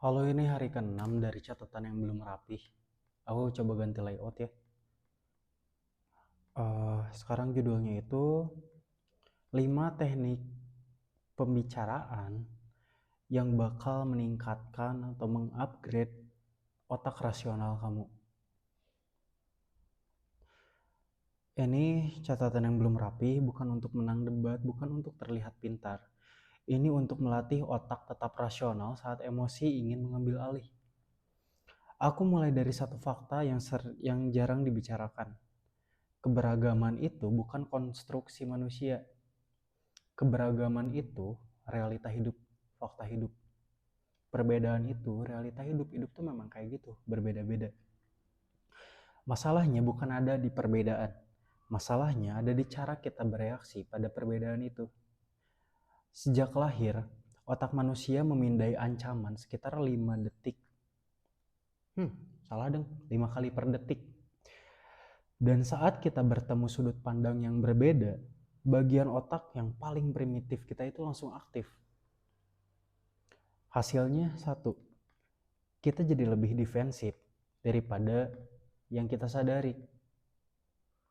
Halo, ini hari ke-6 dari catatan yang belum rapih. Aku coba ganti layout ya. Sekarang judulnya itu 5 teknik pembicaraan yang bakal meningkatkan atau mengupgrade otak rasional kamu. Ini catatan yang belum rapih, bukan untuk menang debat, bukan untuk terlihat pintar. Ini untuk melatih otak tetap rasional saat emosi ingin mengambil alih. Aku mulai dari satu fakta yang jarang dibicarakan. Keberagaman itu bukan konstruksi manusia. Keberagaman itu realita hidup, fakta hidup. Perbedaan itu realita hidup. Hidup tuh memang kayak gitu, berbeda-beda. Masalahnya bukan ada di perbedaan. Masalahnya ada di cara kita bereaksi pada perbedaan itu. Sejak lahir, otak manusia memindai ancaman sekitar 5 detik. Salah deng, 5 kali per detik. Dan saat kita bertemu sudut pandang yang berbeda, bagian otak yang paling primitif kita itu langsung aktif. Hasilnya satu, kita jadi lebih defensif daripada yang kita sadari.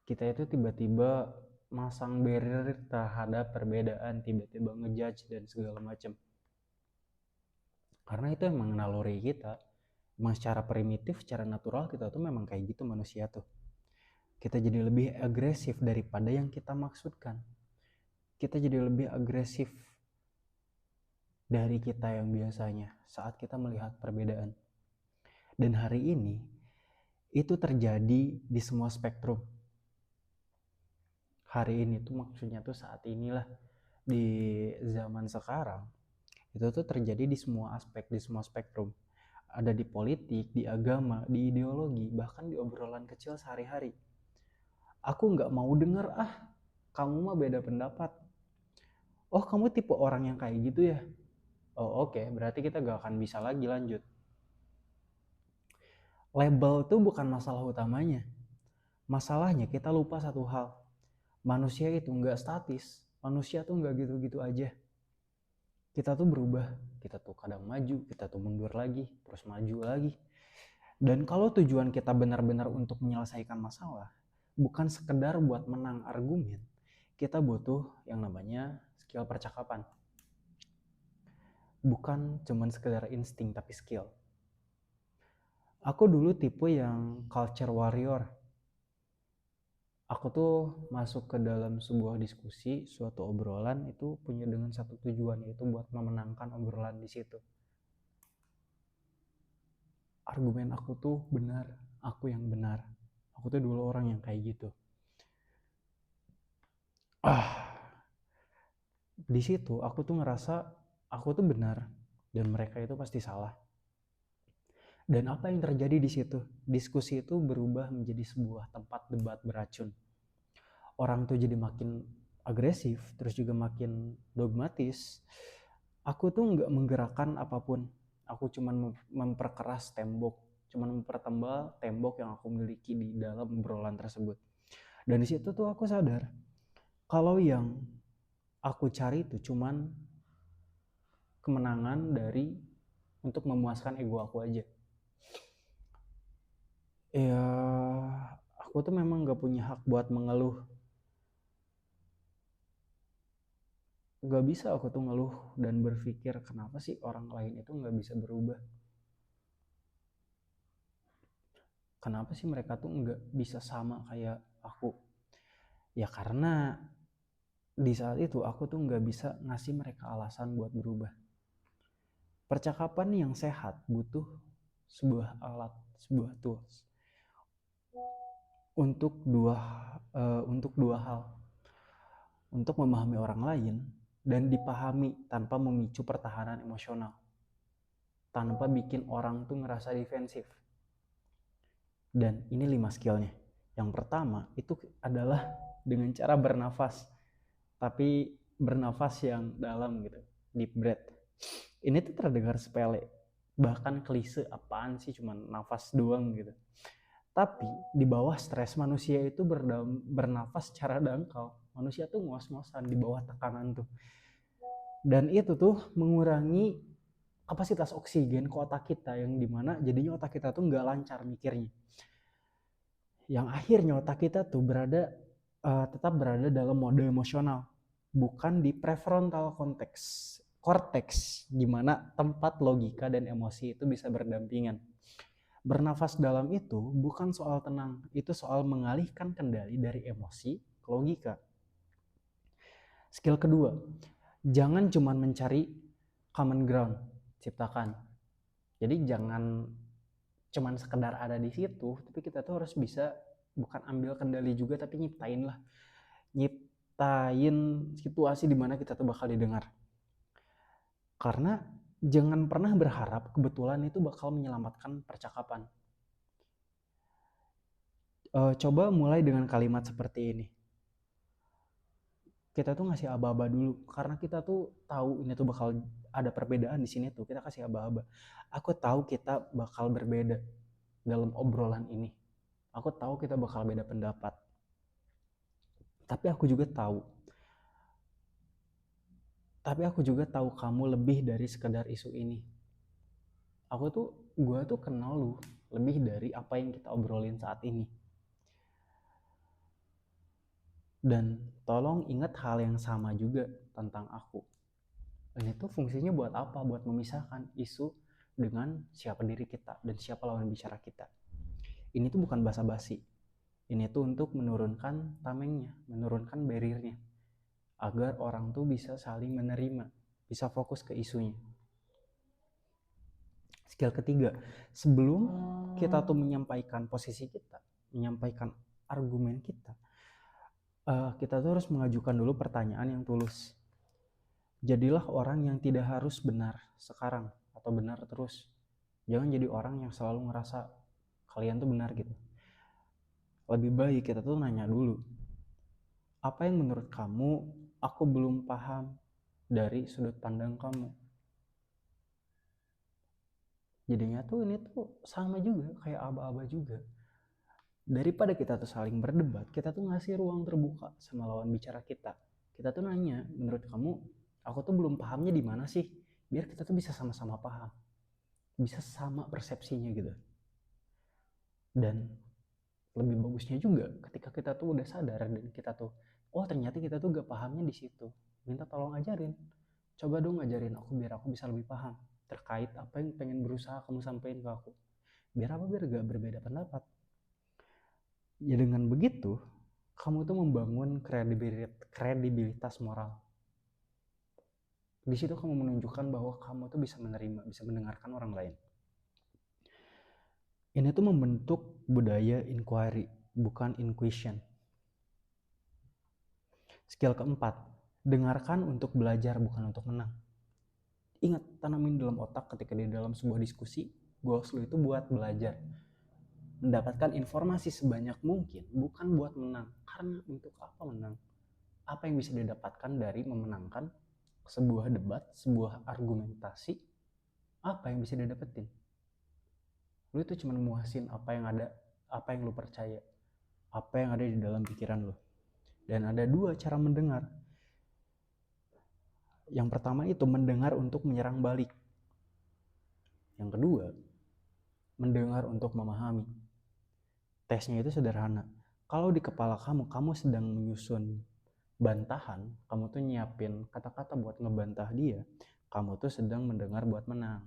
Kita itu tiba-tiba masang barrier terhadap perbedaan, tiba-tiba ngejudge dan segala macam. Karena itu emang naluri kita. Emang secara primitif, secara natural kita tuh memang kayak gitu manusia tuh. Kita jadi lebih agresif daripada yang kita maksudkan. Kita jadi lebih agresif dari kita yang biasanya saat kita melihat perbedaan. Dan hari ini itu terjadi di semua spektrum. Hari ini tuh maksudnya tuh saat inilah, di zaman sekarang itu tuh terjadi di semua aspek, di semua spektrum. Ada di politik, di agama, di ideologi, bahkan di obrolan kecil sehari-hari. Aku nggak mau denger, kamu mah beda pendapat. Oh, kamu tipe orang yang kayak gitu ya? Oh, oke, berarti kita gak akan bisa lagi lanjut. Label tuh bukan masalah utamanya. Masalahnya kita lupa satu hal. Manusia itu nggak statis. Manusia tuh nggak gitu-gitu aja. Kita tuh berubah. Kita tuh kadang maju, kita tuh mundur lagi, terus maju lagi. Dan kalau tujuan kita benar-benar untuk menyelesaikan masalah, bukan sekedar buat menang argumen, kita butuh yang namanya skill percakapan. Bukan cuman sekedar insting, tapi skill. Aku dulu tipe yang culture warrior. Aku tuh masuk ke dalam sebuah diskusi, suatu obrolan itu punya dengan satu tujuan, yaitu buat memenangkan obrolan di situ. Argumen aku tuh benar, aku yang benar. Aku tuh dulu orang yang kayak gitu. Di situ aku tuh ngerasa aku tuh benar dan mereka itu pasti salah. Dan apa yang terjadi di situ? Diskusi itu berubah menjadi sebuah tempat debat beracun. Orang tuh jadi makin agresif, terus juga makin dogmatis. Aku tuh nggak menggerakkan apapun. Aku cuman memperkeras tembok, cuman mempertebal tembok yang aku miliki di dalam obrolan tersebut. Dan di situ tuh aku sadar kalau yang aku cari itu cuman kemenangan dari untuk memuaskan ego aku aja. Ya, aku tuh memang gak punya hak buat mengeluh. Gak bisa aku tuh ngeluh dan berpikir kenapa sih orang lain itu gak bisa berubah. Kenapa sih mereka tuh gak bisa sama kayak aku. Ya karena di saat itu aku tuh gak bisa ngasih mereka alasan buat berubah. Percakapan yang sehat butuh sebuah alat, sebuah tools untuk dua hal. Untuk memahami orang lain dan dipahami tanpa memicu pertahanan emosional, tanpa bikin orang tuh ngerasa defensif. Dan ini 5 skillnya. Yang pertama itu adalah dengan cara bernafas, tapi bernafas yang dalam gitu, deep breath. Ini tuh terdengar sepele, bahkan klise, apaan sih cuman nafas doang gitu. Tapi di bawah stres manusia itu bernafas secara dangkal. Manusia tuh ngos-ngosan di bawah tekanan tuh. Dan itu tuh mengurangi kapasitas oksigen ke otak kita, yang dimana jadinya otak kita tuh nggak lancar mikirnya, yang akhirnya otak kita tuh tetap berada dalam mode emosional, bukan di prefrontal cortex, di mana tempat logika dan emosi itu bisa berdampingan. Bernafas dalam itu bukan soal tenang, itu soal mengalihkan kendali dari emosi ke logika. Skill kedua, jangan cuma mencari common ground, ciptakan. Jadi jangan cuman sekedar ada di situ, tapi kita tuh harus bisa bukan ambil kendali juga, tapi nyiptain situasi di mana kita tuh bakal didengar. Karena jangan pernah berharap kebetulan itu bakal menyelamatkan percakapan. Coba mulai dengan kalimat seperti ini. Kita tuh ngasih aba-aba dulu, karena kita tuh tahu ini tuh bakal ada perbedaan di sini tuh. Kita kasih aba-aba. Aku tahu kita bakal berbeda dalam obrolan ini. Aku tahu kita bakal beda pendapat. Tapi aku juga tahu kamu lebih dari sekedar isu ini. Gue tuh kenal lu lebih dari apa yang kita obrolin saat ini. Dan tolong ingat hal yang sama juga tentang aku. Dan itu fungsinya buat apa? Buat memisahkan isu dengan siapa diri kita dan siapa lawan bicara kita. Ini tuh bukan basa-basi. Ini tuh untuk menurunkan tamengnya, menurunkan barriernya, agar orang tuh bisa saling menerima, bisa fokus ke isunya. Skill ketiga, sebelum kita tuh menyampaikan posisi kita, menyampaikan argumen kita tuh harus mengajukan dulu pertanyaan yang tulus. Jadilah orang yang tidak harus benar sekarang atau benar terus. Jangan jadi orang yang selalu ngerasa kalian tuh benar gitu. Lebih baik kita tuh nanya dulu, apa yang menurut kamu aku belum paham dari sudut pandang kamu. Jadinya tuh ini tuh sama juga kayak aba-aba juga. Daripada kita tuh saling berdebat, kita tuh ngasih ruang terbuka sama lawan bicara kita. Kita tuh nanya, menurut kamu aku tuh belum pahamnya di mana sih? Biar kita tuh bisa sama-sama paham, bisa sama persepsinya gitu. Dan lebih bagusnya juga ketika kita tuh udah sadar dan kita tuh, oh ternyata kita tuh gak pahamnya di situ, minta tolong ajarin, coba dong ajarin aku biar aku bisa lebih paham terkait apa yang pengen berusaha kamu sampaikan ke aku. Biar gak berbeda pendapat. Ya dengan begitu kamu tuh membangun kredibilitas moral. Di situ kamu menunjukkan bahwa kamu tuh bisa menerima, bisa mendengarkan orang lain. Ini tuh membentuk budaya inquiry, bukan inquisition. Skill keempat, dengarkan untuk belajar, bukan untuk menang. Ingat, tanamin dalam otak ketika di dalam sebuah diskusi, goals lu itu buat belajar. Mendapatkan informasi sebanyak mungkin, bukan buat menang. Karena untuk apa menang? Apa yang bisa didapatkan dari memenangkan sebuah debat, sebuah argumentasi? Apa yang bisa didapetin? Lu itu cuma muasin apa yang ada, apa yang lu percaya, apa yang ada di dalam pikiran lu. Dan ada dua cara mendengar. Yang pertama itu mendengar untuk menyerang balik. Yang kedua, mendengar untuk memahami. Tesnya itu sederhana. Kalau di kepala kamu sedang menyusun bantahan, kamu tuh nyiapin kata-kata buat ngebantah dia, kamu tuh sedang mendengar buat menang.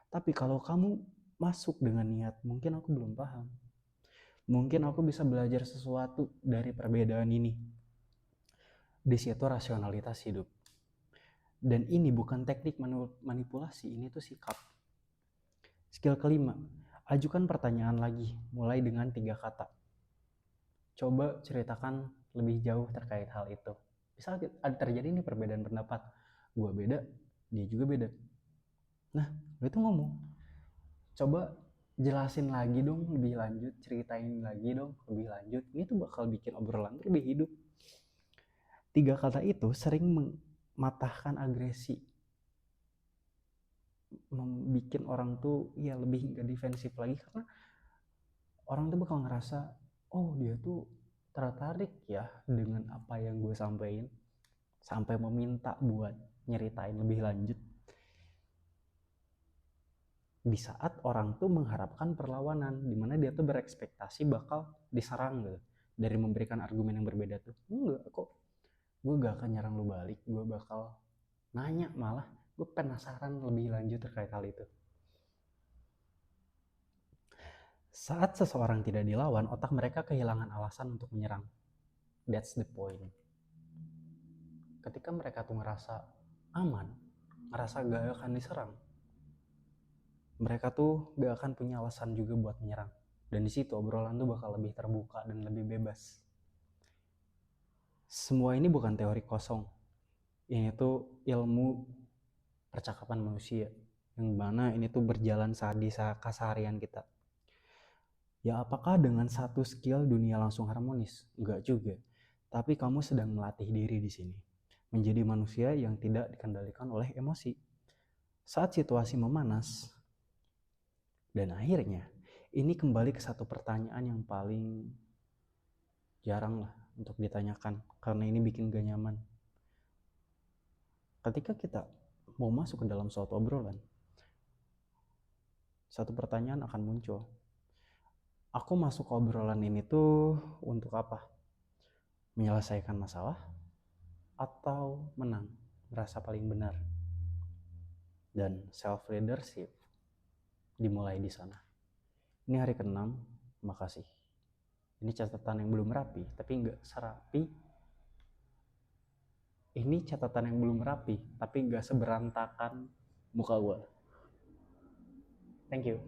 Tapi kalau kamu masuk dengan niat, mungkin aku belum paham, mungkin aku bisa belajar sesuatu dari perbedaan ini. Di situ rasionalitas hidup. Dan ini bukan teknik manipulasi, ini tuh sikap. Skill kelima, ajukan pertanyaan lagi, mulai dengan 3 kata. Coba ceritakan lebih jauh terkait hal itu. Misal ada terjadi nih perbedaan pendapat, gue beda, dia juga beda. Nah, lu itu ngomong, coba jelasin lagi dong lebih lanjut, ceritain lagi dong lebih lanjut. Ini tuh bakal bikin obrolan lebih hidup. 3 kata itu sering mematahkan agresi, membuat orang tuh ya lebih gak defensif lagi, karena orang tuh bakal ngerasa, oh dia tuh tertarik ya dengan apa yang gue sampaikan, sampai meminta buat nyeritain lebih lanjut. di saat orang tuh mengharapkan perlawanan, dimana dia tuh berekspektasi bakal diserang gitu, dari memberikan argumen yang berbeda tuh. Enggak kok, gue gak akan nyerang lu balik, gue bakal nanya, malah gue penasaran lebih lanjut terkait hal itu. Saat seseorang tidak dilawan, otak mereka kehilangan alasan untuk menyerang. That's the point. Ketika mereka tuh ngerasa aman, ngerasa gak akan diserang, mereka tuh gak akan punya alasan juga buat menyerang. Dan di situ obrolan tuh bakal lebih terbuka dan lebih bebas. Semua ini bukan teori kosong. Ini tuh ilmu percakapan manusia. Yang mana ini tuh berjalan di keseharian kita. Ya apakah dengan satu skill dunia langsung harmonis? Enggak juga. Tapi kamu sedang melatih diri di sini. Menjadi manusia yang tidak dikendalikan oleh emosi. Saat situasi memanas, dan akhirnya ini kembali ke satu pertanyaan yang paling jarang lah untuk ditanyakan, karena ini bikin gak nyaman. Ketika kita mau masuk ke dalam suatu obrolan, satu pertanyaan akan muncul. Aku masuk ke obrolan ini tuh untuk apa? Menyelesaikan masalah atau menang, merasa paling benar? Dan self leadership dimulai di sana. Ini hari ke-6, makasih. Ini catatan yang belum rapi, tapi nggak serapi. Ini catatan yang belum rapi, tapi nggak seberantakan muka gue. Thank you.